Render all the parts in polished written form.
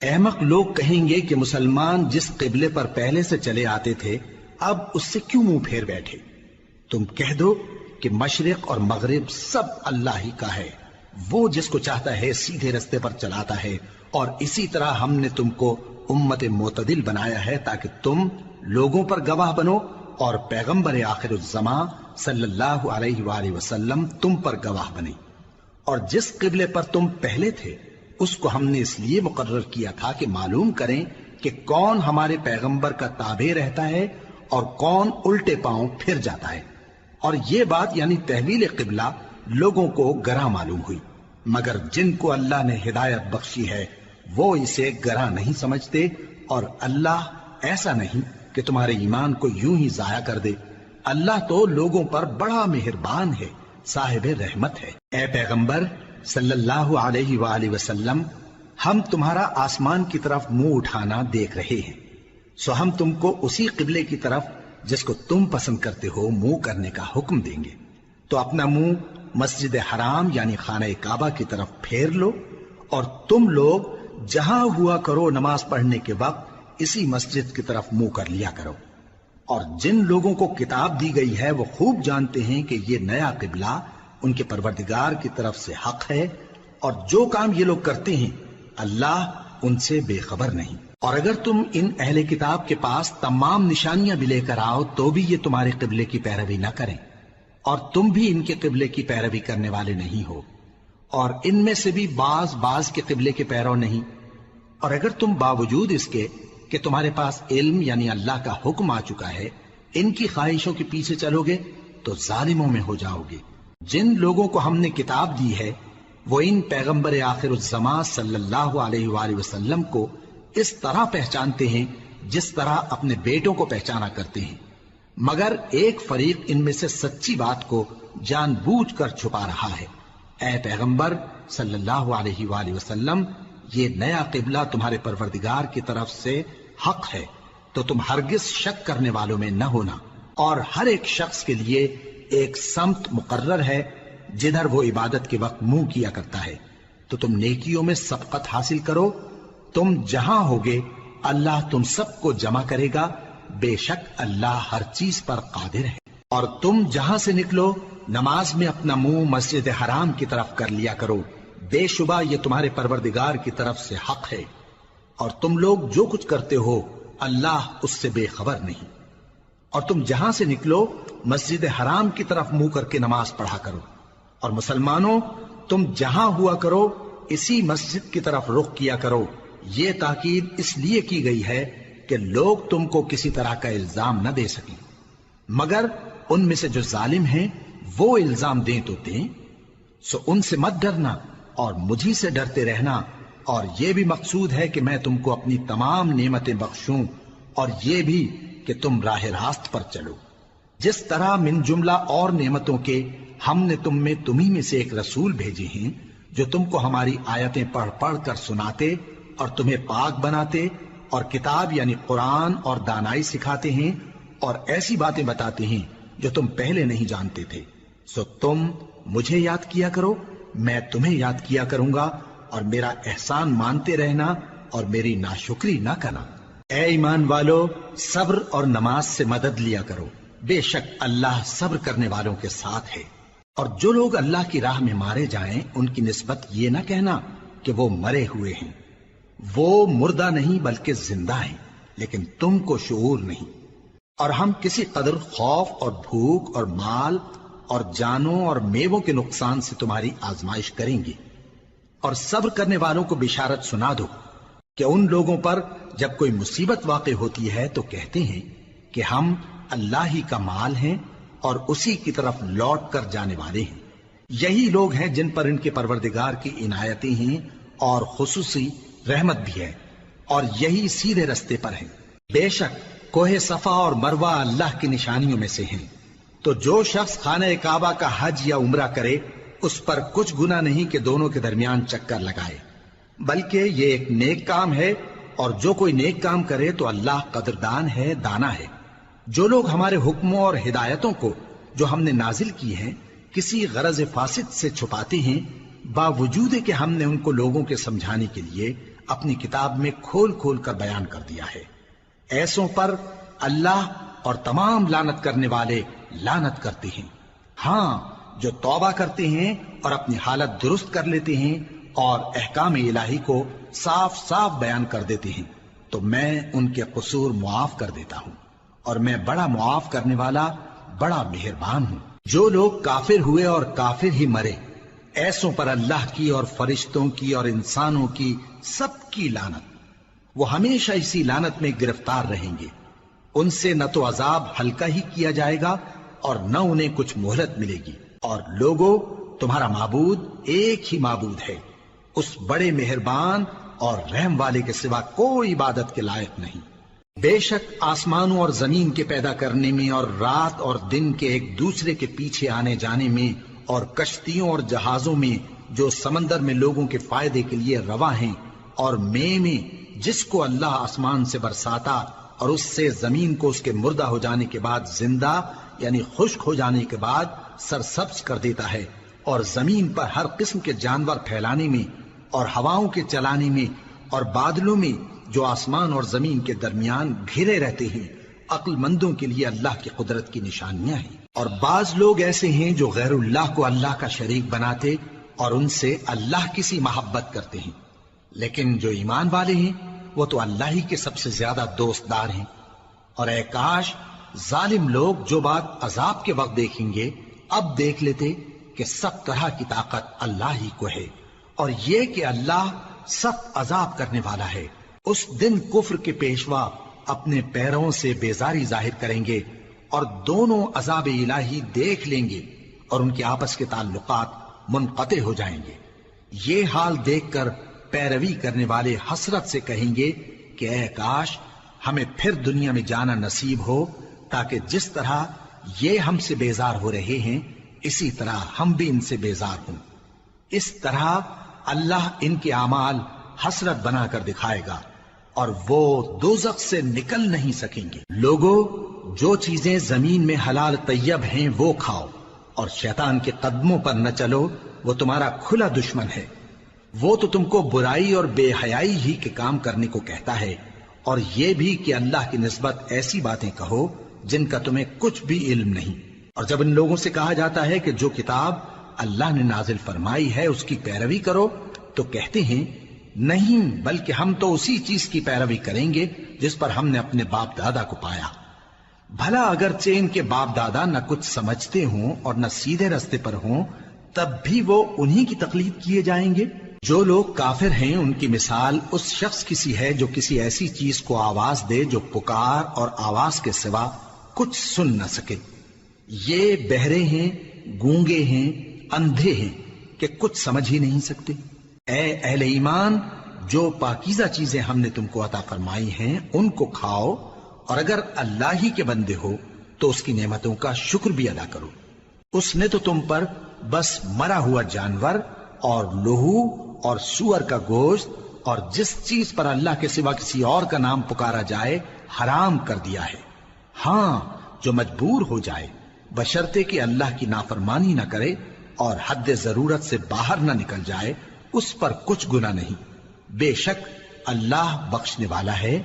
احمق لوگ کہیں گے کہ مسلمان جس قبلے پر پہلے سے چلے آتے تھے اب اس سے کیوں منہ پھیر بیٹھے؟ تم کہہ دو کہ مشرق اور مغرب سب اللہ ہی کا ہے، وہ جس کو چاہتا ہے سیدھے رستے پر چلاتا ہے، اور اسی طرح ہم نے تم کو امت معتدل بنایا ہے تاکہ تم لوگوں پر گواہ بنو اور پیغمبر آخر الزمان صلی اللہ علیہ وآلہ وسلم تم پر گواہ بنے۔ اور جس قبلے پر تم پہلے تھے اس کو ہم نے اس لیے مقرر کیا تھا کہ معلوم کریں کہ کون ہمارے پیغمبر کا تابع رہتا ہے اور کون الٹے پاؤں پھر جاتا ہے۔ اور یہ بات یعنی تحویل قبلہ لوگوں کو گراں معلوم ہوئی، مگر جن کو اللہ نے ہدایت بخشی ہے وہ اسے گراں نہیں سمجھتے، اور اللہ ایسا نہیں کہ تمہارے ایمان کو یوں ہی ضائع کر دے۔ اللہ تو لوگوں پر بڑا مہربان ہے، صاحب رحمت ہے۔ اے پیغمبر صلی اللہ علیہ وآلہ وسلم، ہم تمہارا آسمان کی طرف منہ اٹھانا دیکھ رہے ہیں، سو ہم تم کو اسی قبلے کی طرف جس کو تم پسند کرتے ہو منہ کرنے کا حکم دیں گے۔ تو اپنا منہ مسجد حرام یعنی خانہ کعبہ کی طرف پھیر لو، اور تم لوگ جہاں ہوا کرو نماز پڑھنے کے وقت اسی مسجد کی طرف منہ کر لیا کرو۔ اور جن لوگوں کو کتاب دی گئی ہے وہ خوب جانتے ہیں کہ یہ نیا قبلہ ان کے پروردگار کی طرف سے حق ہے، اور جو کام یہ لوگ کرتے ہیں اللہ ان سے بے خبر نہیں۔ اور اگر تم ان اہل کتاب کے پاس تمام نشانیاں بھی لے کر آؤ تو بھی یہ تمہارے قبلے کی پیروی نہ کریں، اور تم بھی ان کے قبلے کی پیروی کرنے والے نہیں ہو، اور ان میں سے بھی بعض کے قبلے کے پیرو نہیں۔ اور اگر تم باوجود اس کے کہ تمہارے پاس علم یعنی اللہ کا حکم آ چکا ہے ان کی خواہشوں کے پیچھے چلو گے تو ظالموں میں ہو جاؤ گے۔ جن لوگوں کو ہم نے کتاب دی ہے وہ ان پیغمبر آخر الزمان صلی اللہ علیہ وآلہ وسلم کو اس طرح پہچانتے ہیں جس طرح اپنے بیٹوں کو پہچانا کرتے ہیں، مگر ایک فریق ان میں سے سچی بات کو جان بوجھ کر چھپا رہا ہے۔ اے پیغمبر صلی اللہ علیہ وآلہ وسلم، یہ نیا قبلہ تمہارے پروردگار کی طرف سے حق ہے، تو تم ہرگز شک کرنے والوں میں نہ ہونا، اور ہر ایک شخص کے لیے ایک سمت مقرر ہے جدھر وہ عبادت کے وقت منہ کیا کرتا ہے، تو تم نیکیوں میں سبقت حاصل کرو۔ تم جہاں ہوگے اللہ تم سب کو جمع کرے گا، بے شک اللہ ہر چیز پر قادر ہے۔ اور تم جہاں سے نکلو نماز میں اپنا منہ مسجد حرام کی طرف کر لیا کرو، بے شبہ یہ تمہارے پروردگار کی طرف سے حق ہے، اور تم لوگ جو کچھ کرتے ہو اللہ اس سے بے خبر نہیں۔ اور تم جہاں سے نکلو مسجد حرام کی طرف منہ کر کے نماز پڑھا کرو، اور مسلمانوں تم جہاں ہوا کرو اسی مسجد کی طرف رخ کیا کرو۔ یہ تاکید اس لیے کی گئی ہے کہ لوگ تم کو کسی طرح کا الزام نہ دے سکیں، مگر ان میں سے جو ظالم ہیں وہ الزام دیں تو دیں، سو ان سے مت ڈرنا اور مجھی سے ڈرتے رہنا، اور یہ بھی مقصود ہے کہ میں تم کو اپنی تمام نعمتیں بخشوں، اور یہ بھی کہ تم راہ راست پر چلو۔ جس طرح من جملہ اور نعمتوں کے ہم نے تمہیں میں سے ایک رسول بھیجے ہیں جو تم کو ہماری آیتیں پڑھ پڑھ کر سناتے اور تمہیں پاک بناتے، اور کتاب یعنی قرآن اور دانائی سکھاتے ہیں، اور ایسی باتیں بتاتے ہیں جو تم پہلے نہیں جانتے تھے، سو تم مجھے یاد کیا کرو، میں تمہیں یاد کیا کروں گا، اور میرا احسان مانتے رہنا اور میری ناشکری نہ کرنا۔ اے ایمان والو، صبر اور نماز سے مدد لیا کرو، بے شک اللہ صبر کرنے والوں کے ساتھ ہے۔ اور جو لوگ اللہ کی راہ میں مارے جائیں ان کی نسبت یہ نہ کہنا کہ وہ مرے ہوئے ہیں، وہ مردہ نہیں بلکہ زندہ ہیں، لیکن تم کو شعور نہیں۔ اور ہم کسی قدر خوف اور بھوک اور مال اور جانوں اور میووں کے نقصان سے تمہاری آزمائش کریں گے، اور صبر کرنے والوں کو بشارت سنا دو کہ ان لوگوں پر جب کوئی مصیبت واقع ہوتی ہے تو کہتے ہیں کہ ہم اللہ ہی کا مال ہیں اور اسی کی طرف لوٹ کر جانے والے ہیں۔ یہی لوگ ہیں جن پر ان کے پروردگار کی عنایتیں ہیں اور خصوصی رحمت بھی ہے، اور یہی سیدھے رستے پر ہیں۔ بے شک کوہ صفا اور مروہ اللہ کی نشانیوں میں سے ہیں، تو جو شخص خانہ کعبہ کا حج یا عمرہ کرے اس پر کچھ گناہ نہیں کہ دونوں کے درمیان چکر لگائے، بلکہ یہ ایک نیک کام ہے، اور جو کوئی نیک کام کرے تو اللہ قدردان ہے، دانا ہے۔ جو لوگ ہمارے حکموں اور ہدایتوں کو جو ہم نے نازل کی ہیں کسی غرض فاسد سے چھپاتے ہیں، باوجود کہ ہم نے ان کو لوگوں کے سمجھانے کے لیے اپنی کتاب میں کھول کھول کر بیان کر دیا ہے۔ ایسوں پر اللہ اور تمام لعنت کرنے والے لعنت کرتے ہیں۔ ہاں، جو توبہ کرتے ہیں اور اپنی حالت درست کر لیتے ہیں اور احکام الہی کو صاف صاف بیان کر دیتے ہیں تو میں ان کے قصور معاف کر دیتا ہوں، اور میں بڑا معاف کرنے والا، بڑا مہربان ہوں۔ جو لوگ کافر ہوئے اور کافر ہی مرے، ایسوں پر اللہ کی اور فرشتوں کی اور انسانوں کی سب کی لعنت، وہ ہمیشہ اسی لعنت میں گرفتار رہیں گے۔ ان سے نہ تو عذاب ہلکا ہی کیا جائے گا اور نہ انہیں کچھ مہلت ملے گی۔ اور لوگوں، تمہارا معبود ایک ہی معبود ہے، اس بڑے مہربان اور رحم والے کے سوا کوئی عبادت کے لائق نہیں۔ بے شک آسمانوں اور زمین کے پیدا کرنے میں اور رات اور دن کے ایک دوسرے کے پیچھے آنے جانے میں اور کشتیوں اور جہازوں میں جو سمندر میں لوگوں کے فائدے کے لیے رواں ہیں، اور میں جس کو اللہ آسمان سے برساتا اور اس سے زمین کو اس کے مردہ ہو جانے کے بعد زندہ یعنی خشک ہو جانے کے بعد سرسبز کر دیتا ہے، اور زمین پر ہر قسم کے جانور پھیلانے میں اور ہواؤں کے چلانے میں اور بادلوں میں جو آسمان اور زمین کے درمیان گھرے رہتے ہیں، عقل مندوں کے لیے اللہ کی قدرت کی نشانیاں ہیں۔ اور بعض لوگ ایسے ہیں جو غیر اللہ کو اللہ کا شریک بناتے اور ان سے اللہ کی سی محبت کرتے ہیں، لیکن جو ایمان والے ہیں وہ تو اللہ ہی کے سب سے زیادہ دوست دار ہیں۔ اور اے کاش ظالم لوگ جو بات عذاب کے وقت دیکھیں گے اب دیکھ لیتے کہ سب طرح کی طاقت اللہ ہی کو ہے، اور یہ کہ اللہ سخت عذاب کرنے والا ہے۔ اس دن کفر کے پیشوا اپنے پیروں سے بیزاری ظاہر کریں گے اور دونوں عذاب الہی دیکھ لیں گے اور ان کے آپس کے تعلقات منقطع ہو جائیں گے۔ یہ حال دیکھ کر پیروی کرنے والے حسرت سے کہیں گے کہ اے کاش ہمیں پھر دنیا میں جانا نصیب ہو، تاکہ جس طرح یہ ہم سے بیزار ہو رہے ہیں اسی طرح ہم بھی ان سے بیزار ہوں۔ اس طرح اللہ ان کے اعمال حسرت بنا کر دکھائے گا اور وہ دوزخ سے نکل نہیں سکیں گے۔ لوگوں، جو چیزیں زمین میں حلال طیب ہیں وہ کھاؤ، اور شیطان کے قدموں پر نہ چلو، وہ تمہارا کھلا دشمن ہے۔ وہ تو تم کو برائی اور بے حیائی ہی کے کام کرنے کو کہتا ہے، اور یہ بھی کہ اللہ کی نسبت ایسی باتیں کہو جن کا تمہیں کچھ بھی علم نہیں۔ اور جب ان لوگوں سے کہا جاتا ہے کہ جو کتاب اللہ نے نازل فرمائی ہے اس کی پیروی کرو، تو کہتے ہیں نہیں، بلکہ ہم تو اسی چیز کی پیروی کریں گے جس پر ہم نے اپنے باپ دادا کو پایا۔ بھلا اگرچہ ان کے باپ دادا نہ کچھ سمجھتے ہوں اور نہ سیدھے رستے پر ہوں، تب بھی وہ انہی کی تقلید کیے جائیں گے۔ جو لوگ کافر ہیں ان کی مثال اس شخص کی سی ہے جو کسی ایسی چیز کو آواز دے جو پکار اور آواز کے سوا کچھ سن نہ سکے۔ یہ بہرے ہیں، گونگے ہیں، اندھے ہیں کہ کچھ سمجھ ہی نہیں سکتے۔ اے اہل ایمان، جو پاکیزہ چیزیں ہم نے تم کو عطا فرمائی ہیں ان کو کھاؤ، اور اگر اللہ ہی کے بندے ہو تو اس کی نعمتوں کا شکر بھی ادا کرو۔ اس نے تو تم پر بس مرا ہوا جانور اور لہو اور سور کا گوشت اور جس چیز پر اللہ کے سوا کسی اور کا نام پکارا جائے حرام کر دیا ہے۔ ہاں، جو مجبور ہو جائے بشرطے کہ اللہ کی نافرمانی نہ کرے اور حد ضرورت سے باہر نہ نکل جائے، اس پر کچھ گناہ نہیں۔ بے شک اللہ بخشنے والا ہے،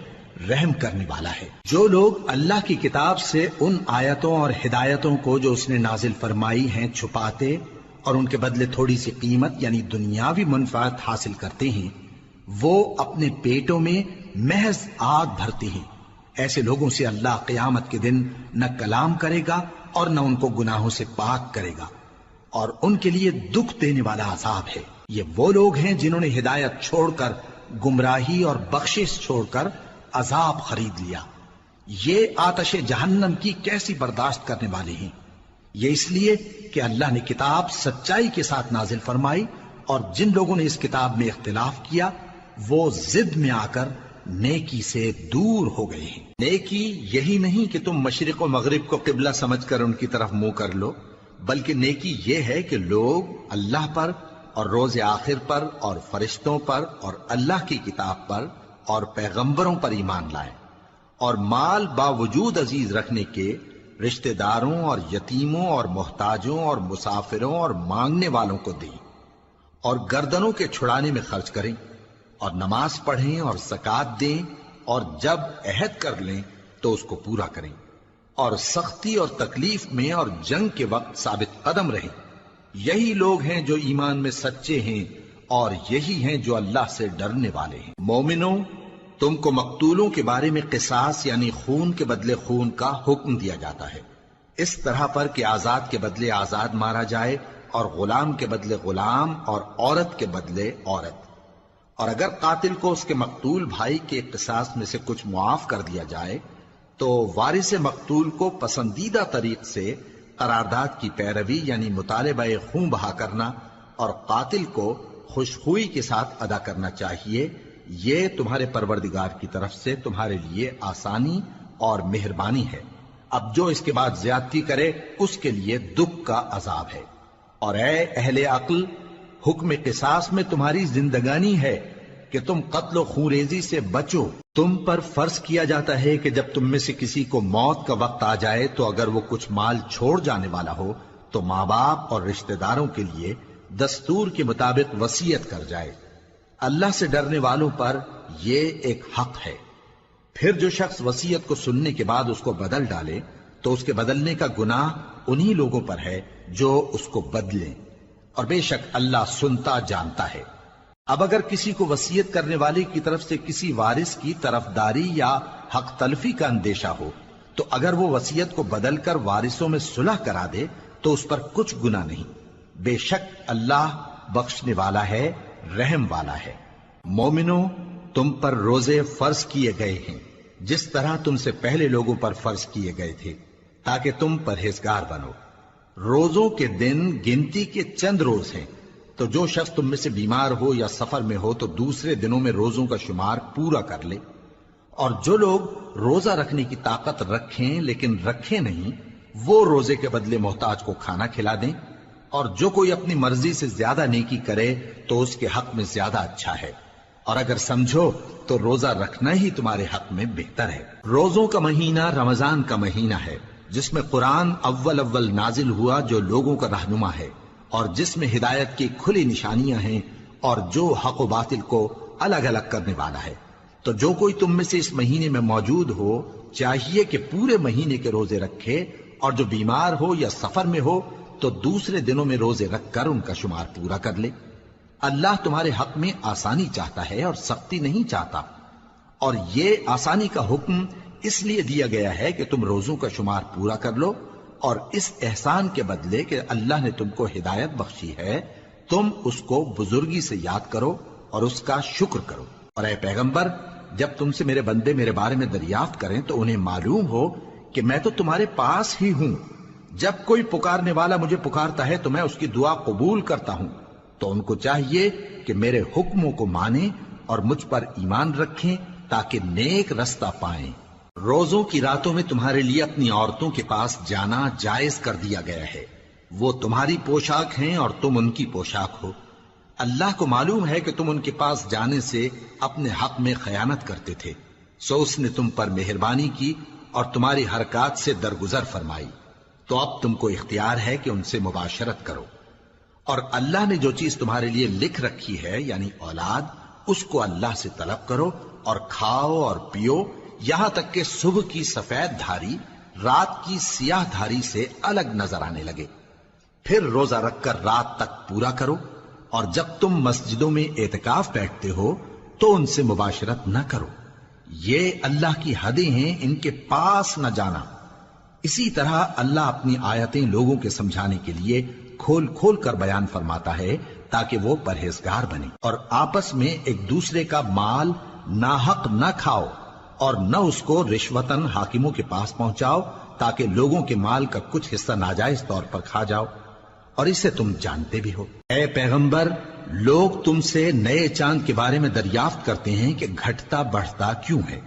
رحم کرنے والا ہے۔ جو لوگ اللہ کی کتاب سے ان آیتوں اور ہدایتوں کو جو اس نے نازل فرمائی ہیں چھپاتے اور ان کے بدلے تھوڑی سی قیمت یعنی دنیاوی منفعت حاصل کرتے ہیں، وہ اپنے پیٹوں میں محض آگ بھرتے ہیں۔ ایسے لوگوں سے اللہ قیامت کے دن نہ کلام کرے گا اور نہ ان کو گناہوں سے پاک کرے گا، اور ان کے لیے دکھ دینے والا عذاب ہے۔ یہ وہ لوگ ہیں جنہوں نے ہدایت چھوڑ کر گمراہی اور بخشش چھوڑ کر عذاب خرید لیا۔ یہ آتش جہنم کی کیسی برداشت کرنے والے ہیں۔ یہ اس لیے کہ اللہ نے کتاب سچائی کے ساتھ نازل فرمائی، اور جن لوگوں نے اس کتاب میں اختلاف کیا وہ ضد میں آ کر نیکی سے دور ہو گئے ہیں۔ نیکی یہی نہیں کہ تم مشرق و مغرب کو قبلہ سمجھ کر ان کی طرف منہ کر لو، بلکہ نیکی یہ ہے کہ لوگ اللہ پر اور روز آخر پر اور فرشتوں پر اور اللہ کی کتاب پر اور پیغمبروں پر ایمان لائیں، اور مال باوجود عزیز رکھنے کے رشتہ داروں اور یتیموں اور محتاجوں اور مسافروں اور مانگنے والوں کو دیں، اور گردنوں کے چھڑانے میں خرچ کریں، اور نماز پڑھیں اور زکات دیں، اور جب عہد کر لیں تو اس کو پورا کریں، اور سختی اور تکلیف میں اور جنگ کے وقت ثابت قدم رہیں۔ یہی لوگ ہیں جو ایمان میں سچے ہیں، اور یہی ہیں جو اللہ سے ڈرنے والے ہیں۔ مومنوں، تم کو مقتولوں کے بارے میں قصاص یعنی خون کے بدلے خون کا حکم دیا جاتا ہے، اس طرح پر کہ آزاد کے بدلے آزاد مارا جائے، اور غلام کے بدلے غلام، اور عورت کے بدلے عورت۔ اور اگر قاتل کو اس کے مقتول بھائی کے قصاص میں سے کچھ معاف کر دیا جائے تو وارث مقتول کو پسندیدہ طریق سے قرارداد کی پیروی یعنی مطالبہ خون بہا کرنا اور قاتل کو خوشخوئی کے ساتھ ادا کرنا چاہیے۔ یہ تمہارے پروردگار کی طرف سے تمہارے لیے آسانی اور مہربانی ہے۔ اب جو اس کے بعد زیادتی کرے اس کے لیے دکھ کا عذاب ہے۔ اور اے اہل عقل، حکم قصاص میں تمہاری زندگانی ہے کہ تم قتل و خونریزی سے بچو۔ تم پر فرض کیا جاتا ہے کہ جب تم میں سے کسی کو موت کا وقت آ جائے تو اگر وہ کچھ مال چھوڑ جانے والا ہو تو ماں باپ اور رشتہ داروں کے لیے دستور کے مطابق وصیت کر جائے۔ اللہ سے ڈرنے والوں پر یہ ایک حق ہے۔ پھر جو شخص وصیت کو سننے کے بعد اس کو بدل ڈالے تو اس کے بدلنے کا گناہ انہی لوگوں پر ہے جو اس کو بدلیں، اور بے شک اللہ سنتا جانتا ہے۔ اب اگر کسی کو وصیت کرنے والے کی طرف سے کسی وارث کی طرفداری یا حق تلفی کا اندیشہ ہو تو اگر وہ وصیت کو بدل کر وارثوں میں صلح کرا دے تو اس پر کچھ گناہ نہیں، بے شک اللہ بخشنے والا ہے، رحم والا ہے۔ مومنوں، تم پر روزے فرض کیے گئے ہیں جس طرح تم سے پہلے لوگوں پر فرض کیے گئے تھے تاکہ تم پرہیزگار بنو۔ روزوں کے دن گنتی کے چند روز ہیں، تو جو شخص تم میں سے بیمار ہو یا سفر میں ہو تو دوسرے دنوں میں روزوں کا شمار پورا کر لے۔ اور جو لوگ روزہ رکھنے کی طاقت رکھیں لیکن رکھیں نہیں، وہ روزے کے بدلے محتاج کو کھانا کھلا دیں۔ اور جو کوئی اپنی مرضی سے زیادہ نیکی کرے تو اس کے حق میں زیادہ اچھا ہے، اور اگر سمجھو تو روزہ رکھنا ہی تمہارے حق میں بہتر ہے۔ روزوں کا مہینہ رمضان کا مہینہ ہے جس میں قرآن اول نازل ہوا، جو لوگوں کا رہنما ہے اور جس میں ہدایت کی کھلی نشانیاں ہیں، اور جو حق و باطل کو الگ الگ کرنے والا ہے۔ تو جو کوئی تم میں سے اس مہینے میں موجود ہو چاہیے کہ پورے مہینے کے روزے رکھے، اور جو بیمار ہو یا سفر میں ہو تو دوسرے دنوں میں روزے رکھ کر ان کا شمار پورا کر لے۔ اللہ تمہارے حق میں آسانی چاہتا ہے اور سختی نہیں چاہتا، اور یہ آسانی کا حکم اس لیے دیا گیا ہے کہ تم روزوں کا شمار پورا کر لو، اور اس احسان کے بدلے کہ اللہ نے تم کو ہدایت بخشی ہے تم اس کو بزرگی سے یاد کرو اور اس کا شکر کرو۔ اور اے پیغمبر، جب تم سے میرے بندے میرے بارے میں دریافت کریں تو انہیں معلوم ہو کہ میں تو تمہارے پاس ہی ہوں۔ جب کوئی پکارنے والا مجھے پکارتا ہے تو میں اس کی دعا قبول کرتا ہوں، تو ان کو چاہیے کہ میرے حکموں کو مانیں اور مجھ پر ایمان رکھیں تاکہ نیک رستہ پائیں۔ روزوں کی راتوں میں تمہارے لیے اپنی عورتوں کے پاس جانا جائز کر دیا گیا ہے، وہ تمہاری پوشاک ہیں اور تم ان کی پوشاک ہو۔ اللہ کو معلوم ہے کہ تم ان کے پاس جانے سے اپنے حق میں خیانت کرتے تھے، سو اس نے تم پر مہربانی کی اور تمہاری حرکات سے درگزر فرمائی، تو اب تم کو اختیار ہے کہ ان سے مباشرت کرو۔ اور اللہ نے جو چیز تمہارے لیے لکھ رکھی ہے یعنی اولاد، اس کو اللہ سے طلب کرو اور کھاؤ اور پیو یہاں تک کہ صبح کی سفید دھاری رات کی سیاہ دھاری سے الگ نظر آنے لگے، پھر روزہ رکھ کر رات تک پورا کرو۔ اور جب تم مسجدوں میں اعتکاف بیٹھتے ہو تو ان سے مباشرت نہ کرو، یہ اللہ کی حدیں ہیں، ان کے پاس نہ جانا۔ اسی طرح اللہ اپنی آیتیں لوگوں کے سمجھانے کے لیے کھول کھول کر بیان فرماتا ہے تاکہ وہ پرہیزگار بنے۔ اور آپس میں ایک دوسرے کا مال ناحق نہ کھاؤ، اور نہ اس کو رشوتاً حاکموں کے پاس پہنچاؤ تاکہ لوگوں کے مال کا کچھ حصہ ناجائز طور پر کھا جاؤ، اور اسے تم جانتے بھی ہو۔ اے پیغمبر، لوگ تم سے نئے چاند کے بارے میں دریافت کرتے ہیں کہ گھٹتا بڑھتا کیوں ہے۔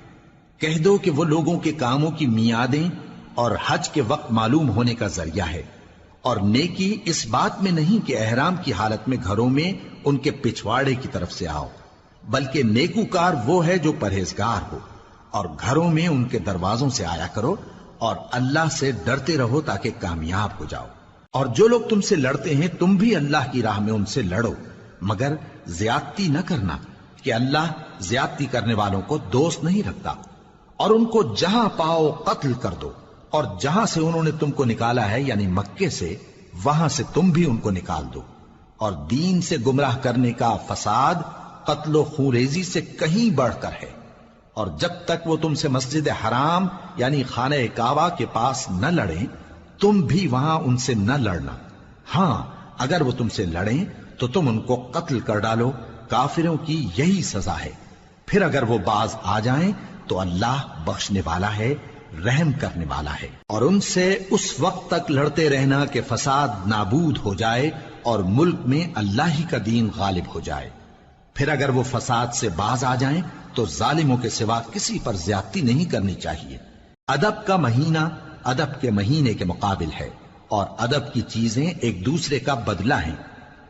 کہہ دو کہ وہ لوگوں کے کاموں کی میعادیں اور حج کے وقت معلوم ہونے کا ذریعہ ہے، اور نیکی اس بات میں نہیں کہ احرام کی حالت میں گھروں میں ان کے پچھواڑے کی طرف سے آؤ، بلکہ نیکوکار وہ ہے جو پرہیزگار ہو، اور گھروں میں ان کے دروازوں سے آیا کرو، اور اللہ سے ڈرتے رہو تاکہ کامیاب ہو جاؤ۔ اور جو لوگ تم سے لڑتے ہیں تم بھی اللہ کی راہ میں ان سے لڑو، مگر زیادتی نہ کرنا، کہ اللہ زیادتی کرنے والوں کو دوست نہیں رکھتا، اور ان کو جہاں پاؤ قتل کر دو، اور جہاں سے انہوں نے تم کو نکالا ہے یعنی مکے سے، وہاں سے تم بھی ان کو نکال دو۔ اور دین سے گمراہ کرنے کا فساد قتل و خونریزی سے کہیں بڑھ کر ہے، اور جب تک وہ تم سے مسجد حرام یعنی خانہ کعبہ کے پاس نہ لڑیں تم بھی وہاں ان سے نہ لڑنا۔ ہاں اگر وہ تم سے لڑیں تو تم ان کو قتل کر ڈالو، کافروں کی یہی سزا ہے۔ پھر اگر وہ باز آ جائیں تو اللہ بخشنے والا ہے، رحم کرنے والا ہے۔ اور ان سے اس وقت تک لڑتے رہنا کہ فساد نابود ہو جائے اور ملک میں اللہ ہی کا دین غالب ہو جائے۔ پھر اگر وہ فساد سے باز آ جائیں تو ظالموں کے سوا کسی پر زیادتی نہیں کرنی چاہیے۔ ادب کا مہینہ ادب کے مہینے کے مقابل ہے، اور ادب کی چیزیں ایک دوسرے کا بدلہ ہیں۔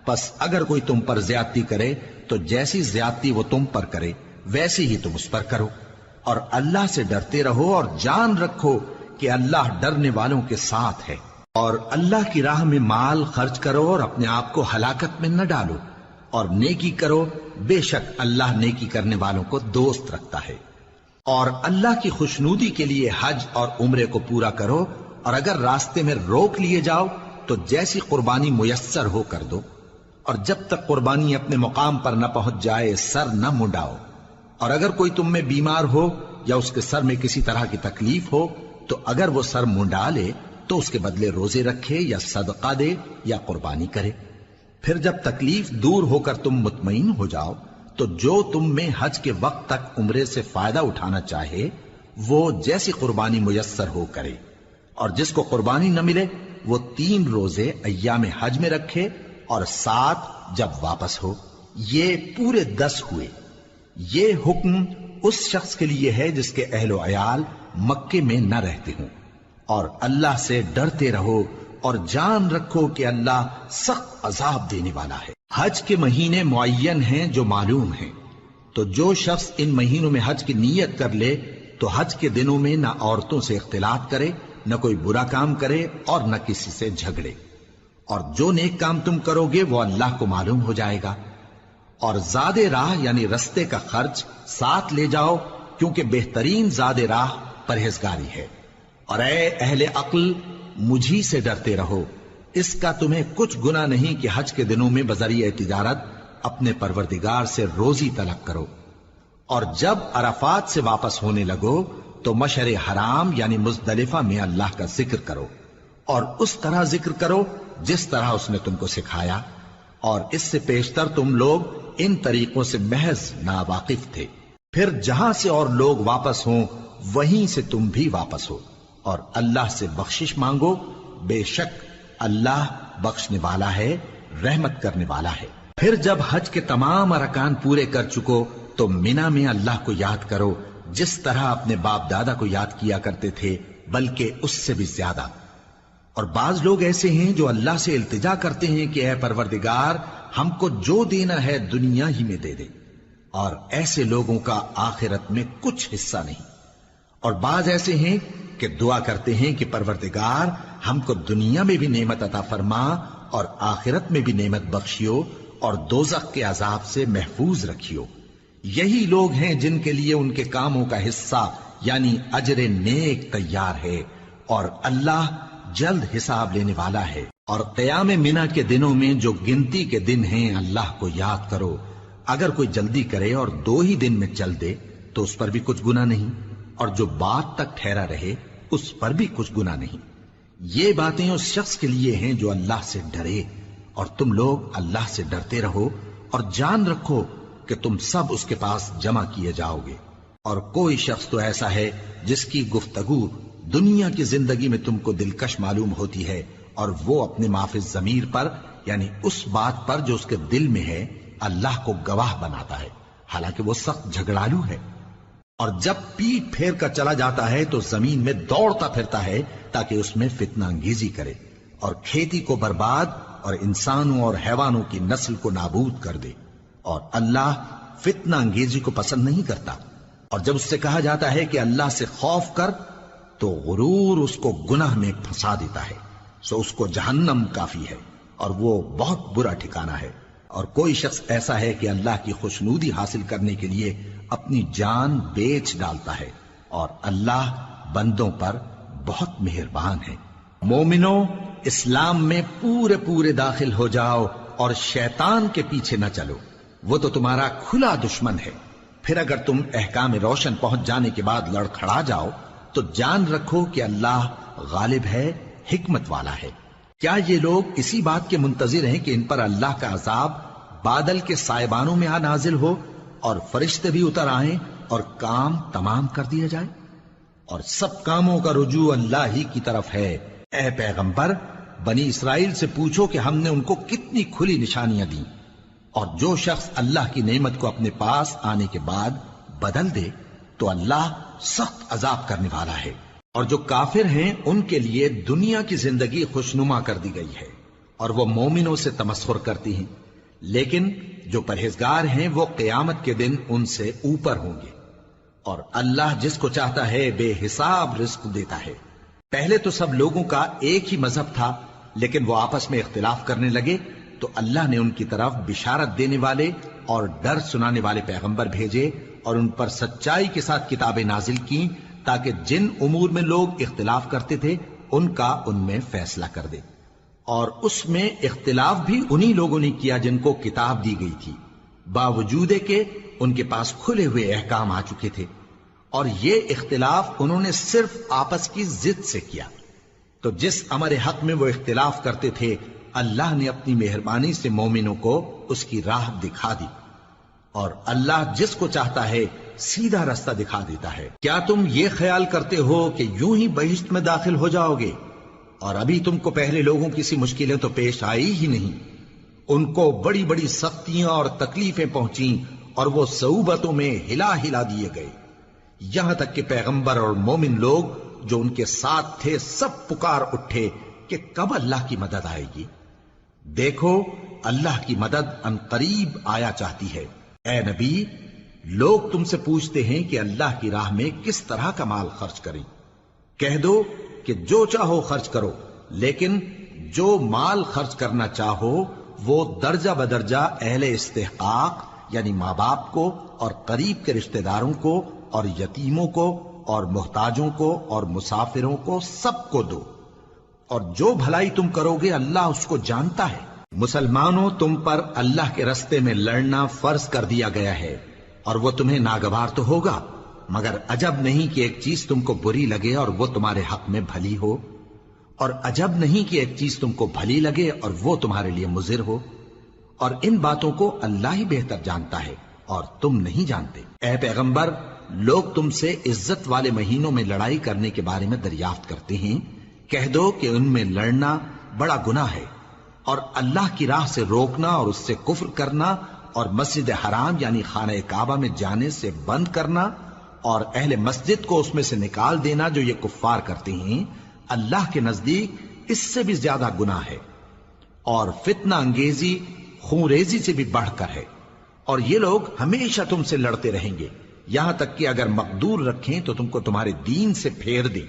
پس اگر کوئی تم پر زیادتی کرے تو جیسی زیادتی وہ تم پر کرے ویسی ہی تم اس پر کرو، اور اللہ سے ڈرتے رہو اور جان رکھو کہ اللہ ڈرنے والوں کے ساتھ ہے۔ اور اللہ کی راہ میں مال خرچ کرو اور اپنے آپ کو ہلاکت میں نہ ڈالو، اور نیکی کرو، بے شک اللہ نیکی کرنے والوں کو دوست رکھتا ہے۔ اور اللہ کی خوشنودی کے لیے حج اور عمرے کو پورا کرو، اور اگر راستے میں روک لیے جاؤ تو جیسی قربانی میسر ہو کر دو، اور جب تک قربانی اپنے مقام پر نہ پہنچ جائے سر نہ منڈاؤ۔ اور اگر کوئی تم میں بیمار ہو یا اس کے سر میں کسی طرح کی تکلیف ہو تو اگر وہ سر منڈا لے تو اس کے بدلے روزے رکھے یا صدقہ دے یا قربانی کرے۔ پھر جب تکلیف دور ہو کر تم مطمئن ہو جاؤ تو جو تم میں حج کے وقت تک عمرے سے فائدہ اٹھانا چاہے وہ جیسی قربانی میسر ہو کرے، اور جس کو قربانی نہ ملے وہ 3 روزے ایام حج میں رکھے اور 7 جب واپس ہو، یہ پورے 10 ہوئے۔ یہ حکم اس شخص کے لیے ہے جس کے اہل و عیال مکے میں نہ رہتے ہوں۔ اور اللہ سے ڈرتے رہو اور جان رکھو کہ اللہ سخت عذاب دینے والا ہے۔ حج کے مہینے معین ہیں جو معلوم ہیں، تو جو شخص ان مہینوں میں حج کی نیت کر لے تو حج کے دنوں میں نہ عورتوں سے اختلاط کرے، نہ کوئی برا کام کرے اور نہ کسی سے جھگڑے۔ اور جو نیک کام تم کرو گے وہ اللہ کو معلوم ہو جائے گا۔ اور زاد راہ یعنی رستے کا خرچ ساتھ لے جاؤ، کیونکہ بہترین زاد راہ پرہیزگاری ہے۔ اور اے اہل عقل مجھی سے ڈرتے رہو، اس کا تمہیں کچھ گناہ نہیں کہ حج کے دنوں میں بذریعہ تجارت اپنے پروردگار سے روزی طلب کرو۔ اور جب عرفات سے واپس ہونے لگو تو مشعر حرام یعنی مزدلفہ میں اللہ کا ذکر کرو، اور اس طرح ذکر کرو جس طرح اس نے تم کو سکھایا، اور اس سے پیشتر تم لوگ ان طریقوں سے محض ناواقف تھے۔ پھر جہاں سے اور لوگ واپس ہوں وہیں سے تم بھی واپس ہو، اور اللہ سے بخشش مانگو، بے شک اللہ بخشنے والا ہے، رحمت کرنے والا ہے۔ پھر جب حج کے تمام ارکان پورے کر چکو تو مینا میں اللہ کو یاد کرو جس طرح اپنے باپ دادا کو یاد کیا کرتے تھے، بلکہ اس سے بھی زیادہ۔ اور بعض لوگ ایسے ہیں جو اللہ سے التجا کرتے ہیں کہ اے پروردگار ہم کو جو دینا ہے دنیا ہی میں دے دے، اور ایسے لوگوں کا آخرت میں کچھ حصہ نہیں۔ اور بعض ایسے ہیں کہ دعا کرتے ہیں کہ پروردگار ہم کو دنیا میں بھی نعمت عطا فرما اور آخرت میں بھی نعمت بخشیو اور دوزخ کے عذاب سے محفوظ رکھیو۔ یہی لوگ ہیں جن کے لیے ان کے کاموں کا حصہ یعنی اجر نیک تیار ہے، اور اللہ جلد حساب لینے والا ہے۔ اور قیام منا کے دنوں میں جو گنتی کے دن ہیں اللہ کو یاد کرو، اگر کوئی جلدی کرے اور 2 ہی دن میں چل دے تو اس پر بھی کچھ گناہ نہیں، اور جو بات تک ٹھہرا رہے اس پر بھی کچھ گناہ نہیں۔ یہ باتیں اس شخص کے لیے ہیں جو اللہ سے ڈرے، اور تم لوگ اللہ سے ڈرتے رہو اور جان رکھو کہ تم سب اس کے پاس جمع کیے جاؤ گے۔ اور کوئی شخص تو ایسا ہے جس کی گفتگو دنیا کی زندگی میں تم کو دلکش معلوم ہوتی ہے، اور وہ اپنے معافی ضمیر پر یعنی اس بات پر جو اس کے دل میں ہے اللہ کو گواہ بناتا ہے، حالانکہ وہ سخت جھگڑالو ہے۔ اور جب پیٹ پھیر کر چلا جاتا ہے تو زمین میں دوڑتا پھرتا ہے تاکہ اس میں فتنہ انگیزی کرے اور کھیتی کو برباد اور انسانوں اور حیوانوں کی نسل کو نابود کر دے، اور اللہ فتنہ انگیزی کو پسند نہیں کرتا۔ اور جب اس سے کہا جاتا ہے کہ اللہ سے خوف کر تو غرور اس کو گناہ میں پھنسا دیتا ہے، سو اس کو جہنم کافی ہے اور وہ بہت برا ٹھکانہ ہے۔ اور کوئی شخص ایسا ہے کہ اللہ کی خوشنودی حاصل کرنے کے لیے اپنی جان بیچ ڈالتا ہے، اور اللہ بندوں پر بہت مہربان ہے۔ مومنو، اسلام میں پورے پورے داخل ہو جاؤ اور شیطان کے پیچھے نہ چلو، وہ تو تمہارا کھلا دشمن ہے۔ پھر اگر تم احکام روشن پہنچ جانے کے بعد لڑکھڑا جاؤ تو جان رکھو کہ اللہ غالب ہے، حکمت والا ہے۔ کیا یہ لوگ اسی بات کے منتظر ہیں کہ ان پر اللہ کا عذاب بادل کے سائبانوں میں نازل ہو اور فرشتے بھی اتر آئیں اور کام تمام کر دیا جائے؟ اور سب کاموں کا رجوع اللہ ہی کی طرف ہے۔ اے پیغمبر، بنی اسرائیل سے پوچھو کہ ہم نے ان کو کتنی کھلی نشانیاں دیں، اور جو شخص اللہ کی نعمت کو اپنے پاس آنے کے بعد بدل دے تو اللہ سخت عذاب کرنے والا ہے۔ اور جو کافر ہیں ان کے لیے دنیا کی زندگی خوشنما کر دی گئی ہے، اور وہ مومنوں سے تمسخر کرتی ہیں، لیکن جو پرہیزگار ہیں وہ قیامت کے دن ان سے اوپر ہوں گے۔ اور اللہ جس کو چاہتا ہے بے حساب رزق دیتا ہے۔ پہلے تو سب لوگوں کا ایک ہی مذہب تھا، لیکن وہ آپس میں اختلاف کرنے لگے تو اللہ نے ان کی طرف بشارت دینے والے اور ڈر سنانے والے پیغمبر بھیجے، اور ان پر سچائی کے ساتھ کتابیں نازل کی، تاکہ جن امور میں لوگ اختلاف کرتے تھے ان کا ان میں فیصلہ کر دے۔ اور اس میں اختلاف بھی انہی لوگوں نے کیا جن کو کتاب دی گئی تھی، باوجود کہ ان کے پاس کھلے ہوئے احکام آ چکے تھے، اور یہ اختلاف انہوں نے صرف آپس کی ضد سے کیا۔ تو جس امر حق میں وہ اختلاف کرتے تھے اللہ نے اپنی مہربانی سے مومنوں کو اس کی راہ دکھا دی، اور اللہ جس کو چاہتا ہے سیدھا رستہ دکھا دیتا ہے۔ کیا تم یہ خیال کرتے ہو کہ یوں ہی بہشت میں داخل ہو جاؤ گے، اور ابھی تم کو پہلے لوگوں کی سی مشکلیں تو پیش آئی ہی نہیں؟ ان کو بڑی بڑی سختیاں اور تکلیفیں پہنچیں، اور وہ صعوبتوں میں ہلا ہلا دیے گئے، یہاں تک کہ پیغمبر اور مومن لوگ جو ان کے ساتھ تھے سب پکار اٹھے کہ کب اللہ کی مدد آئے گی۔ دیکھو اللہ کی مدد ان قریب آیا چاہتی ہے۔ اے نبی، لوگ تم سے پوچھتے ہیں کہ اللہ کی راہ میں کس طرح کا مال خرچ کریں۔ کہہ دو کہ جو چاہو خرچ کرو، لیکن جو مال خرچ کرنا چاہو وہ درجہ بدرجہ اہل استحقاق یعنی ماں باپ کو اور قریب کے رشتہ داروں کو اور یتیموں کو اور محتاجوں کو اور مسافروں کو سب کو دو، اور جو بھلائی تم کرو گے اللہ اس کو جانتا ہے۔ مسلمانوں، تم پر اللہ کے رستے میں لڑنا فرض کر دیا گیا ہے، اور وہ تمہیں ناگوار تو ہوگا، مگر عجب نہیں کہ ایک چیز تم کو بری لگے اور وہ تمہارے حق میں بھلی ہو، اور عجب نہیں کہ ایک چیز تم کو بھلی لگے اور وہ تمہارے لیے مضر ہو، اور ان باتوں کو اللہ ہی بہتر جانتا ہے اور تم نہیں جانتے۔ اے پیغمبر، لوگ تم سے عزت والے مہینوں میں لڑائی کرنے کے بارے میں دریافت کرتے ہیں، کہہ دو کہ ان میں لڑنا بڑا گناہ ہے، اور اللہ کی راہ سے روکنا اور اس سے کفر کرنا اور مسجد حرام یعنی خانہ کعبہ میں جانے سے بند کرنا اور اہل مسجد کو اس میں سے نکال دینا جو یہ کفار کرتے ہیں، اللہ کے نزدیک اس سے بھی زیادہ گناہ ہے، اور فتنہ انگیزی خونریزی سے بھی بڑھ کر ہے۔ اور یہ لوگ ہمیشہ تم سے لڑتے رہیں گے، یہاں تک کہ اگر مقدور رکھیں تو تم کو تمہارے دین سے پھیر دیں،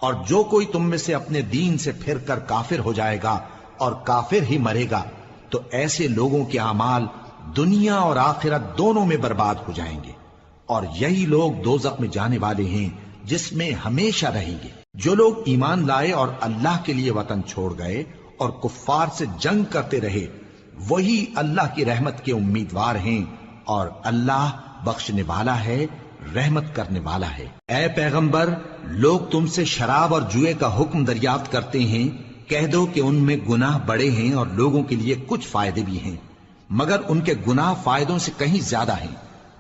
اور جو کوئی تم میں سے اپنے دین سے پھر کر کافر ہو جائے گا اور کافر ہی مرے گا تو ایسے لوگوں کے اعمال دنیا اور آخرت دونوں میں برباد ہو جائیں گے، اور یہی لوگ دوزخ میں جانے والے ہیں جس میں ہمیشہ رہیں گے۔ جو لوگ ایمان لائے اور اللہ کے لیے وطن چھوڑ گئے اور کفار سے جنگ کرتے رہے وہی اللہ کی رحمت کے امیدوار ہیں، اور اللہ بخشنے والا ہے، رحمت کرنے والا ہے۔ اے پیغمبر، لوگ تم سے شراب اور جوئے کا حکم دریافت کرتے ہیں، کہہ دو کہ ان میں گناہ بڑے ہیں اور لوگوں کے لیے کچھ فائدے بھی ہیں، مگر ان کے گناہ فائدوں سے کہیں زیادہ ہیں۔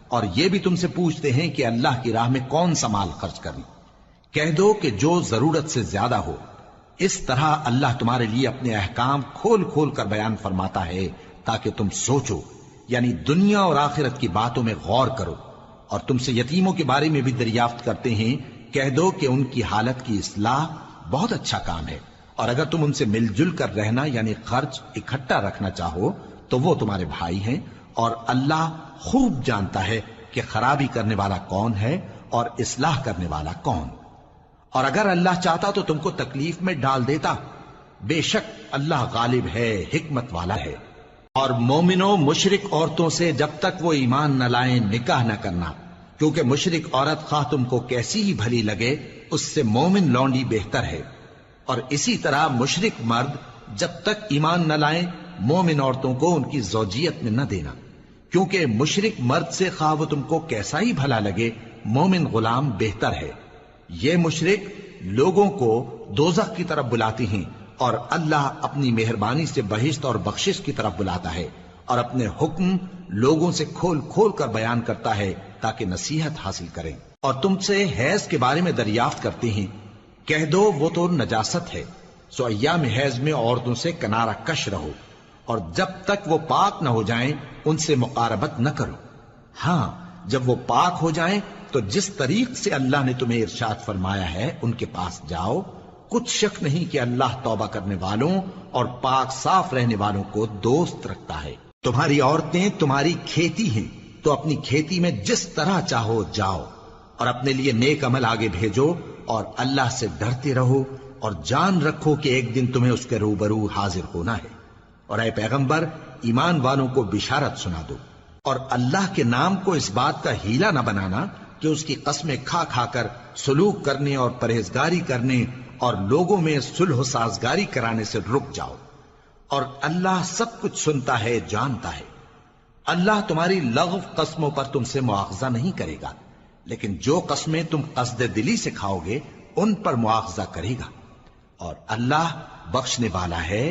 اور یہ بھی تم سے پوچھتے ہیں کہ اللہ کی راہ میں کون سا مال خرچ کریں، کہہ دو کہ جو ضرورت سے زیادہ ہو۔ اس طرح اللہ تمہارے لیے اپنے احکام کھول کھول کر بیان فرماتا ہے تاکہ تم سوچو، یعنی دنیا اور آخرت کی باتوں میں غور کرو۔ اور تم سے یتیموں کے بارے میں بھی دریافت کرتے ہیں، کہہ دو کہ ان کی حالت کی اصلاح بہت اچھا کام ہے، اور اگر تم ان سے مل جل کر رہنا یعنی خرچ اکٹھا رکھنا چاہو تو وہ تمہارے بھائی ہیں، اور اللہ خوب جانتا ہے کہ خرابی کرنے والا کون ہے اور اصلاح کرنے والا کون۔ اور اگر اللہ چاہتا تو تم کو تکلیف میں ڈال دیتا، بے شک اللہ غالب ہے، حکمت والا ہے۔ اور مومنوں مشرک عورتوں سے جب تک وہ ایمان نہ لائیں نکاح نہ کرنا، کیونکہ مشرک عورت خواہ تم کو کیسی ہی بھلی لگے اس سے مومن لونڈی بہتر ہے۔ اور اسی طرح مشرک مرد جب تک ایمان نہ لائیں مومن عورتوں کو ان کی زوجیت میں نہ دینا، کیونکہ مشرک مرد سے خواہ وہ تم کو کیسا ہی بھلا لگے مومن غلام بہتر ہے۔ یہ مشرک لوگوں کو دوزخ کی طرف بلاتی ہیں، اور اللہ اپنی مہربانی سے بہشت اور بخشش کی طرف بلاتا ہے، اور اپنے حکم لوگوں سے کھول کھول کر بیان کرتا ہے تاکہ نصیحت حاصل کریں۔ اور تم سے حیض کے بارے میں دریافت کرتے ہیں، کہہ دو وہ تو نجاست ہے، سو ایام حیض میں عورتوں سے کنارہ کش رہو، اور جب تک وہ پاک نہ ہو جائیں ان سے مقاربت نہ کرو۔ ہاں جب وہ پاک ہو جائیں تو جس طریق سے اللہ نے تمہیں ارشاد فرمایا ہے ان کے پاس جاؤ، کچھ شک نہیں کہ اللہ توبہ کرنے والوں اور پاک صاف رہنے والوں کو دوست رکھتا ہے۔ تمہاری عورتیں تمہاری کھیتی ہیں، تو اپنی کھیتی میں جس طرح چاہو جاؤ، اور اپنے لیے نیک عمل آگے بھیجو، اور اللہ سے ڈرتے رہو، اور جان رکھو کہ ایک دن تمہیں اس کے روبرو حاضر ہونا ہے۔ اور اے پیغمبر ایمان والوں کو بشارت سنا دو، اور اللہ کے نام کو اس بات کا ہیلا نہ بنانا کہ اس کی قسمیں کھا کھا کر سلوک کرنے اور پرہیزگاری کرنے اور لوگوں میں صلح و سازگاری کرانے سے رک جاؤ، اور اللہ سب کچھ سنتا ہے جانتا ہے۔ اللہ تمہاری لغو قسموں پر تم سے مواخذہ نہیں کرے گا، لیکن جو قسمیں تم قصد دلی سے کھاؤ گے ان پر مواخذہ کرے گا، اور اللہ بخشنے والا ہے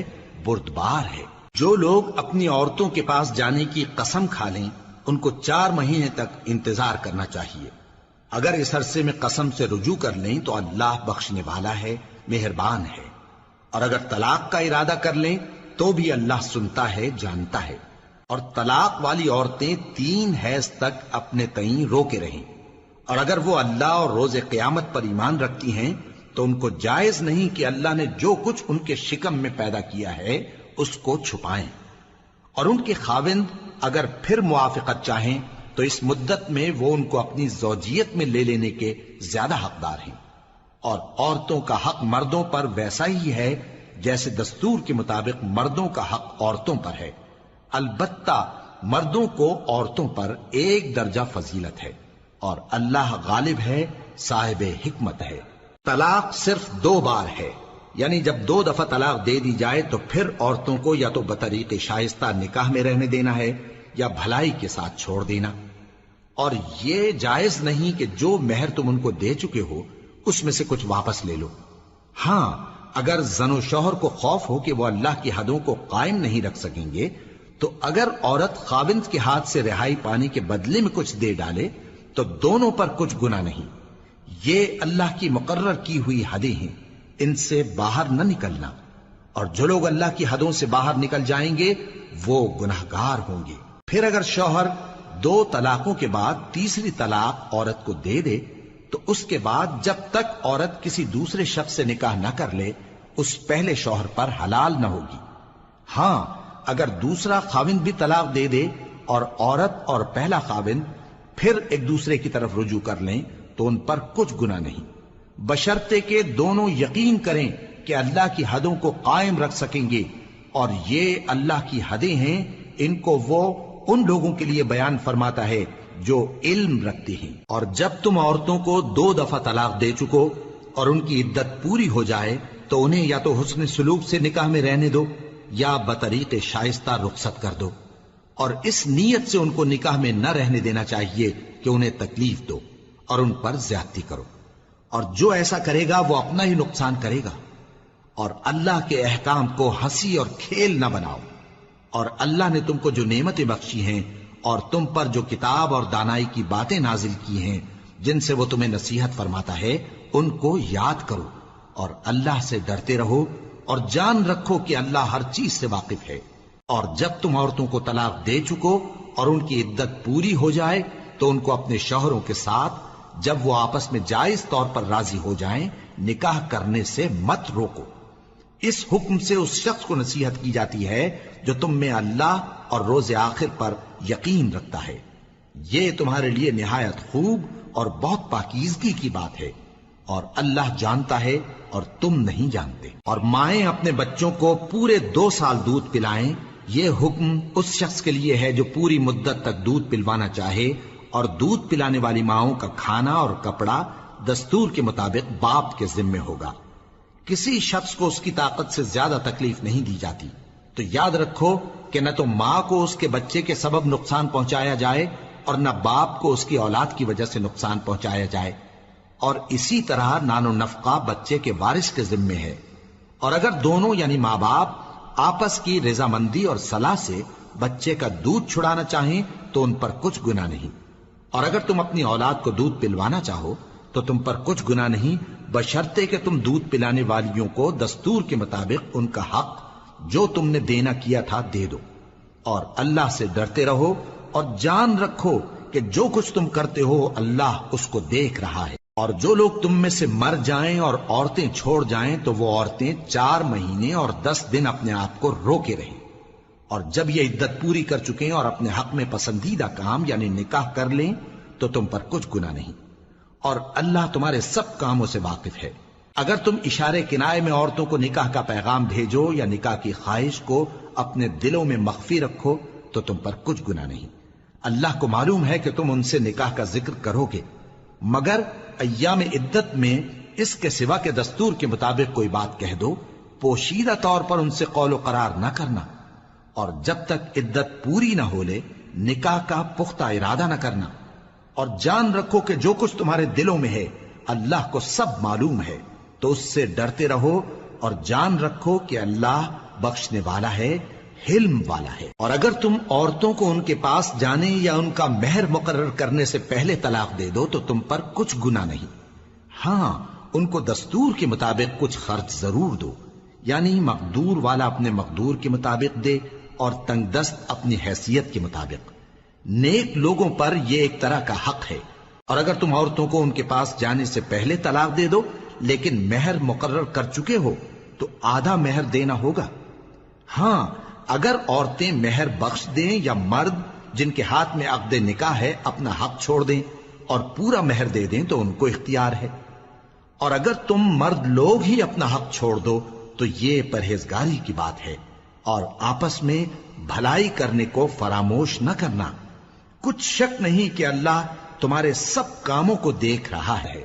بردبار ہے۔ جو لوگ اپنی عورتوں کے پاس جانے کی قسم کھا لیں ان کو 4 مہینے تک انتظار کرنا چاہیے۔ اگر اس عرصے میں قسم سے رجوع کر لیں تو اللہ بخشنے والا ہے، مہربان ہے، اور اگر طلاق کا ارادہ کر لیں تو بھی اللہ سنتا ہے جانتا ہے۔ اور طلاق والی عورتیں 3 حیض تک اپنے تئیں روکے رہیں، اور اگر وہ اللہ اور روز قیامت پر ایمان رکھتی ہیں تو ان کو جائز نہیں کہ اللہ نے جو کچھ ان کے شکم میں پیدا کیا ہے اس کو چھپائیں، اور ان کے خاوند اگر پھر موافقت چاہیں تو اس مدت میں وہ ان کو اپنی زوجیت میں لے لینے کے زیادہ حقدار ہیں۔ اور عورتوں کا حق مردوں پر ویسا ہی ہے جیسے دستور کے مطابق مردوں کا حق عورتوں پر ہے، البتہ مردوں کو عورتوں پر 1 درجہ فضیلت ہے، اور اللہ غالب ہے، صاحب حکمت ہے۔ طلاق صرف 2 بار ہے، یعنی جب 2 دفعہ طلاق دے دی جائے تو پھر عورتوں کو یا تو بطریق شائستہ نکاح میں رہنے دینا ہے یا بھلائی کے ساتھ چھوڑ دینا، اور یہ جائز نہیں کہ جو مہر تم ان کو دے چکے ہو اس میں سے کچھ واپس لے لو۔ ہاں اگر زن و شوہر کو خوف ہو کہ وہ اللہ کی حدوں کو قائم نہیں رکھ سکیں گے تو اگر عورت خاوند کے ہاتھ سے رہائی پانے کے بدلے میں کچھ دے ڈالے تو دونوں پر کچھ گناہ نہیں۔ یہ اللہ کی مقرر کی ہوئی حدیں ہیں، ان سے باہر نہ نکلنا، اور جو لوگ اللہ کی حدوں سے باہر نکل جائیں گے وہ گناہگار ہوں گے۔ پھر اگر شوہر 2 طلاقوں کے بعد تیسری طلاق عورت کو دے دے تو اس کے بعد جب تک عورت کسی دوسرے شخص سے نکاح نہ کر لے اس پہلے شوہر پر حلال نہ ہوگی۔ ہاں اگر دوسرا خاوند بھی طلاق دے دے اور عورت اور پہلا خاوند پھر ایک دوسرے کی طرف رجوع کر لیں تو ان پر کچھ گناہ نہیں، بشرطے کہ دونوں یقین کریں کہ اللہ کی حدوں کو قائم رکھ سکیں گے، اور یہ اللہ کی حدیں ہیں، ان کو وہ ان لوگوں کے لیے بیان فرماتا ہے جو علم رکھتے ہیں۔ اور جب تم عورتوں کو 2 دفعہ طلاق دے چکو اور ان کی عدت پوری ہو جائے تو انہیں یا تو حسن سلوک سے نکاح میں رہنے دو یا بطریق شائستہ رخصت کر دو، اور اس نیت سے ان کو نکاح میں نہ رہنے دینا چاہیے کہ انہیں تکلیف دو اور ان پر زیادتی کرو، اور جو ایسا کرے گا وہ اپنا ہی نقصان کرے گا۔ اور اللہ کے احکام کو ہنسی اور کھیل نہ بناؤ، اور اللہ نے تم کو جو نعمتیں بخشی ہیں اور تم پر جو کتاب اور دانائی کی باتیں نازل کی ہیں جن سے وہ تمہیں نصیحت فرماتا ہے ان کو یاد کرو، اور اللہ سے ڈرتے رہو، اور جان رکھو کہ اللہ ہر چیز سے واقف ہے۔ اور جب تم عورتوں کو طلاق دے چکو اور ان کی عدت پوری ہو جائے تو ان کو اپنے شوہروں کے ساتھ جب وہ آپس میں جائز طور پر راضی ہو جائیں نکاح کرنے سے مت روکو۔ اس حکم سے اس شخص کو نصیحت کی جاتی ہے جو تم میں اللہ اور روز آخر پر یقین رکھتا ہے۔ یہ تمہارے لیے نہایت خوب اور بہت پاکیزگی کی بات ہے، اور اللہ جانتا ہے اور تم نہیں جانتے۔ اور مائیں اپنے بچوں کو پورے 2 سال دودھ پلائیں یہ حکم اس شخص کے لیے ہے جو پوری مدت تک دودھ پلوانا چاہے، اور دودھ پلانے والی ماؤں کا کھانا اور کپڑا دستور کے مطابق باپ کے ذمے ہوگا۔ کسی شخص کو اس کی طاقت سے زیادہ تکلیف نہیں دی جاتی، تو یاد رکھو کہ نہ تو ماں کو اس کے بچے کے سبب نقصان پہنچایا جائے اور نہ باپ کو اس کی اولاد کی وجہ سے نقصان پہنچایا جائے، اور اسی طرح نان و نفقہ بچے کے وارث کے ذمے ہے۔ اور اگر دونوں یعنی ماں باپ آپس کی رضامندی اور صلاح سے بچے کا دودھ چھڑانا چاہیں تو ان پر کچھ گناہ نہیں، اور اگر تم اپنی اولاد کو دودھ پلوانا چاہو تو تم پر کچھ گناہ نہیں، بشرطے کہ تم دودھ پلانے والیوں کو دستور کے مطابق ان کا حق جو تم نے دینا کیا تھا دے دو، اور اللہ سے ڈرتے رہو اور جان رکھو کہ جو کچھ تم کرتے ہو اللہ اس کو دیکھ رہا ہے۔ اور جو لوگ تم میں سے مر جائیں اور عورتیں چھوڑ جائیں تو وہ عورتیں 4 مہینے اور 10 دن اپنے آپ کو روکے رہیں، اور جب یہ عدت پوری کر چکیں اور اپنے حق میں پسندیدہ کام یعنی نکاح کر لیں تو تم پر کچھ گناہ نہیں، اور اللہ تمہارے سب کاموں سے واقف ہے۔ اگر تم اشارے کنائے میں عورتوں کو نکاح کا پیغام بھیجو یا نکاح کی خواہش کو اپنے دلوں میں مخفی رکھو تو تم پر کچھ گناہ نہیں۔ اللہ کو معلوم ہے کہ تم ان سے نکاح کا ذکر کرو گے، مگر ایام عدت میں اس کے سوا کے دستور کے مطابق کوئی بات کہہ دو، پوشیدہ طور پر ان سے قول و قرار نہ کرنا، اور جب تک عدت پوری نہ ہو لے نکاح کا پختہ ارادہ نہ کرنا، اور جان رکھو کہ جو کچھ تمہارے دلوں میں ہے اللہ کو سب معلوم ہے، تو اس سے ڈرتے رہو اور جان رکھو کہ اللہ بخشنے والا ہے، حلم والا ہے۔ اور اگر تم عورتوں کو ان کے پاس جانے یا ان کا مہر مقرر کرنے سے پہلے طلاق دے دو تو تم پر کچھ گناہ نہیں، ہاں ان کو دستور کے مطابق کچھ خرچ ضرور دو، یعنی مقدور والا اپنے مقدور کے مطابق دے اور تنگ دست اپنی حیثیت کے مطابق۔ نیک لوگوں پر یہ ایک طرح کا حق ہے۔ اور اگر تم عورتوں کو ان کے پاس جانے سے پہلے طلاق دے دو لیکن مہر مقرر کر چکے ہو تو آدھا مہر دینا ہوگا۔ ہاں اگر عورتیں مہر بخش دیں یا مرد جن کے ہاتھ میں عقد نکاح ہے اپنا حق چھوڑ دیں اور پورا مہر دے دیں تو ان کو اختیار ہے، اور اگر تم مرد لوگ ہی اپنا حق چھوڑ دو تو یہ پرہیزگاری کی بات ہے، اور آپس میں بھلائی کرنے کو فراموش نہ کرنا۔ کچھ شک نہیں کہ اللہ تمہارے سب کاموں کو دیکھ رہا ہے۔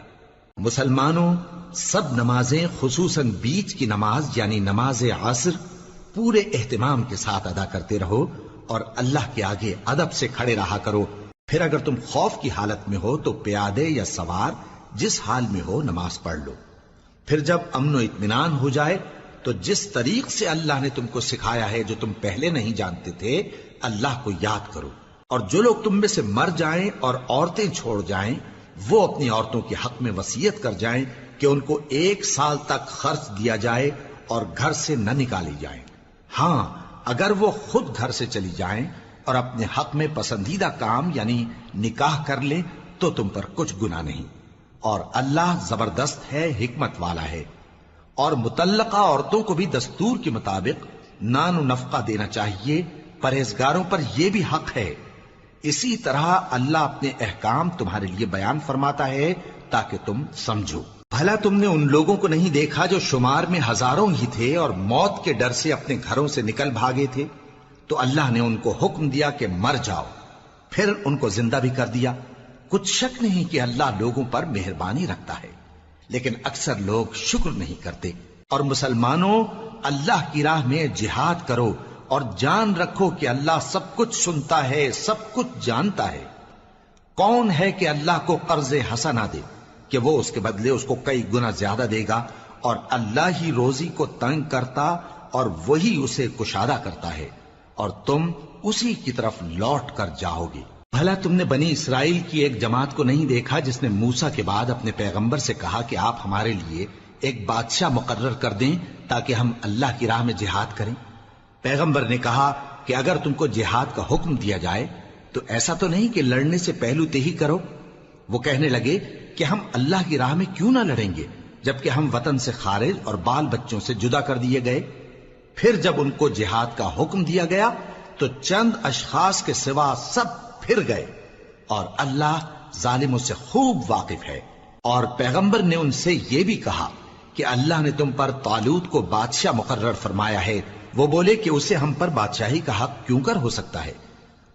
مسلمانوں، سب نمازیں خصوصاً بیچ کی نماز یعنی نماز عصر پورے اہتمام کے ساتھ ادا کرتے رہو اور اللہ کے آگے ادب سے کھڑے رہا کرو۔ پھر اگر تم خوف کی حالت میں ہو تو پیادے یا سوار جس حال میں ہو نماز پڑھ لو۔ پھر جب امن و اطمینان ہو جائے تو جس طریق سے اللہ نے تم کو سکھایا ہے جو تم پہلے نہیں جانتے تھے اللہ کو یاد کرو۔ اور جو لوگ تم میں سے مر جائیں اور عورتیں چھوڑ جائیں وہ اپنی عورتوں کے حق میں وصیت کر جائیں کہ ان کو 1 سال تک خرچ دیا جائے اور گھر سے نہ نکالی جائیں۔ ہاں اگر وہ خود گھر سے چلی جائیں اور اپنے حق میں پسندیدہ کام یعنی نکاح کر لیں تو تم پر کچھ گناہ نہیں، اور اللہ زبردست ہے، حکمت والا ہے۔ اور مطلقہ عورتوں کو بھی دستور کے مطابق نان و نفقہ دینا چاہیے، پرہیزگاروں پر یہ بھی حق ہے۔ اسی طرح اللہ اپنے احکام تمہارے لیے بیان فرماتا ہے تاکہ تم سمجھو۔ بھلا تم نے ان لوگوں کو نہیں دیکھا جو شمار میں ہزاروں ہی تھے اور موت کے ڈر سے اپنے گھروں سے نکل بھاگے تھے، تو اللہ نے ان کو حکم دیا کہ مر جاؤ، پھر ان کو زندہ بھی کر دیا۔ کچھ شک نہیں کہ اللہ لوگوں پر مہربانی رکھتا ہے، لیکن اکثر لوگ شکر نہیں کرتے۔ اور مسلمانوں، اللہ کی راہ میں جہاد کرو اور جان رکھو کہ اللہ سب کچھ سنتا ہے، سب کچھ جانتا ہے۔ کون ہے کہ اللہ کو قرض حسنہ دے کہ وہ اس کے بدلے اس کو کئی گنا زیادہ دے گا، اور اللہ ہی روزی کو تنگ کرتا اور وہی اسے کشادہ کرتا ہے، اور تم اسی کی طرف لوٹ کر جاؤ گے۔ بھلا تم نے بنی اسرائیل کی ایک جماعت کو نہیں دیکھا جس نے موسیٰ کے بعد اپنے پیغمبر سے کہا کہ آپ ہمارے لیے ایک بادشاہ مقرر کر دیں تاکہ ہم اللہ کی راہ میں جہاد کریں؟ پیغمبر نے کہا کہ اگر تم کو جہاد کا حکم دیا جائے تو ایسا تو نہیں کہ لڑنے سے پہلو تہی کرو۔ وہ کہنے لگے کہ ہم اللہ کی راہ میں کیوں نہ لڑیں گے جبکہ ہم وطن سے خارج اور بال بچوں سے جدا کر دیے گئے۔ پھر جب ان کو جہاد کا حکم دیا گیا تو چند اشخاص کے سوا سب پھر گئے، اور اللہ ظالموں سے خوب واقف ہے۔ اور پیغمبر نے ان سے یہ بھی کہا کہ اللہ نے تم پر طالوت کو بادشاہ مقرر فرمایا ہے وہ بولے کہ اسے ہم پر بادشاہی کا حق کیوں کر ہو سکتا ہے؟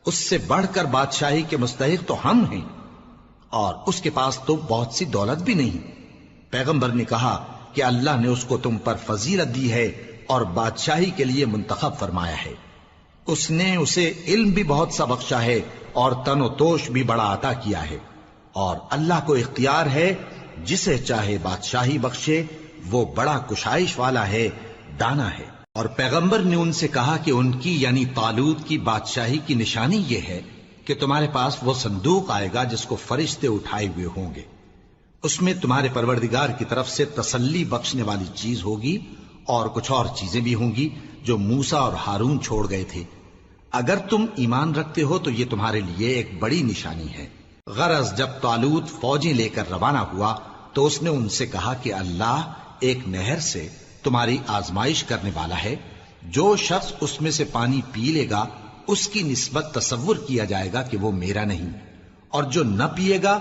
اس سے بڑھ کر بادشاہی کے مستحق تو ہم ہیں، اور اس کے پاس تو بہت سی دولت بھی نہیں۔ پیغمبر نے کہا کہ اللہ نے اس کو تم پر فضیلت دی ہے اور بادشاہی کے لیے منتخب فرمایا ہے۔ اس نے اسے علم بھی بہت سا بخشا ہے اور تن و توش بھی بڑا عطا کیا ہے، اور اللہ کو اختیار ہے جسے چاہے بادشاہی بخشے، وہ بڑا کشائش والا ہے، دانا ہے۔ اور پیغمبر نے ان سے کہا کہ ان کی یعنی طالوت کی بادشاہی کی نشانی یہ ہے کہ تمہارے پاس وہ صندوق آئے گا جس کو فرشتے اٹھائے ہوئے ہوں گے، اس میں تمہارے پروردگار کی طرف سے تسلی بخشنے والی چیز ہوگی اور کچھ اور چیزیں بھی ہوں گی جو موسیٰ اور ہارون چھوڑ گئے تھے۔ اگر تم ایمان رکھتے ہو تو یہ تمہارے لیے ایک بڑی نشانی ہے۔ غرض جب طالوت فوجیں لے کر روانہ ہوا تو اس نے ان سے کہا کہ اللہ ایک نہر سے تمہاری آزمائش کرنے والا ہے، جو شخص اس میں سے پانی پی لے گا اس کی نسبت تصور کیا جائے گا کہ وہ میرا نہیں، اور جو نہ پیے گا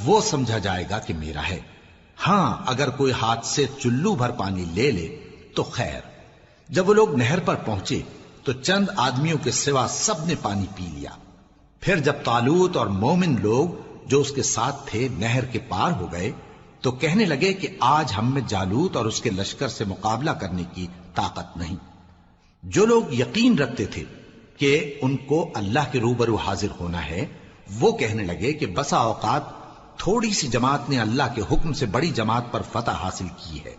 وہ سمجھا جائے گا کہ میرا ہے۔ ہاں اگر کوئی ہاتھ سے چلو بھر پانی لے لے تو خیر۔ جب وہ لوگ نہر پر پہنچے تو چند آدمیوں کے سوا سب نے پانی پی لیا۔ پھر جب طالوت اور مومن لوگ جو اس کے ساتھ تھے نہر کے پار ہو گئے تو کہنے لگے کہ آج ہم میں جالوت اور اس کے لشکر سے مقابلہ کرنے کی طاقت نہیں۔ جو لوگ یقین رکھتے تھے کہ ان کو اللہ کے روبرو حاضر ہونا ہے، وہ کہنے لگے کہ بسا اوقات تھوڑی سی جماعت نے اللہ کے حکم سے بڑی جماعت پر فتح حاصل کی ہے،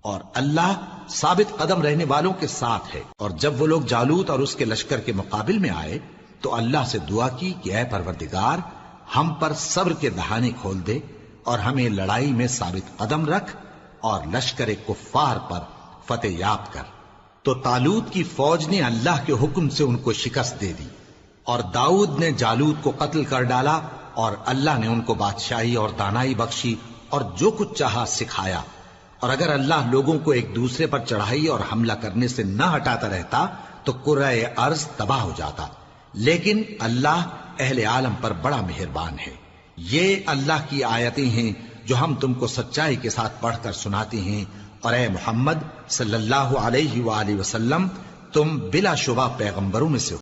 اور اللہ ثابت قدم رہنے والوں کے ساتھ ہے۔ اور جب وہ لوگ جالوت اور اس کے لشکر کے مقابل میں آئے تو اللہ سے دعا کی کہ اے پروردگار، ہم پر صبر کے دہانے کھول دے اور ہمیں لڑائی میں ثابت قدم رکھ اور لشکر کفار پر فتح یاب کر۔ تو طالوت کی فوج نے اللہ کے حکم سے ان کو شکست دے دی، اور داؤد نے جالوت کو قتل کر ڈالا، اور اللہ نے ان کو بادشاہی اور دانائی بخشی اور جو کچھ چاہا سکھایا۔ اور اگر اللہ لوگوں کو ایک دوسرے پر چڑھائی اور حملہ کرنے سے نہ ہٹاتا رہتا تو کرۂ ارض تباہ ہو جاتا، لیکن اللہ اہل عالم پر بڑا مہربان ہے۔ یہ اللہ کی آیتیں ہیں جو ہم تم کو سچائی کے ساتھ پڑھ کر سناتے ہیں، اور اے محمد صلی اللہ علیہ وآلہ وسلم، تم بلا شبہ پیغمبروں میں سے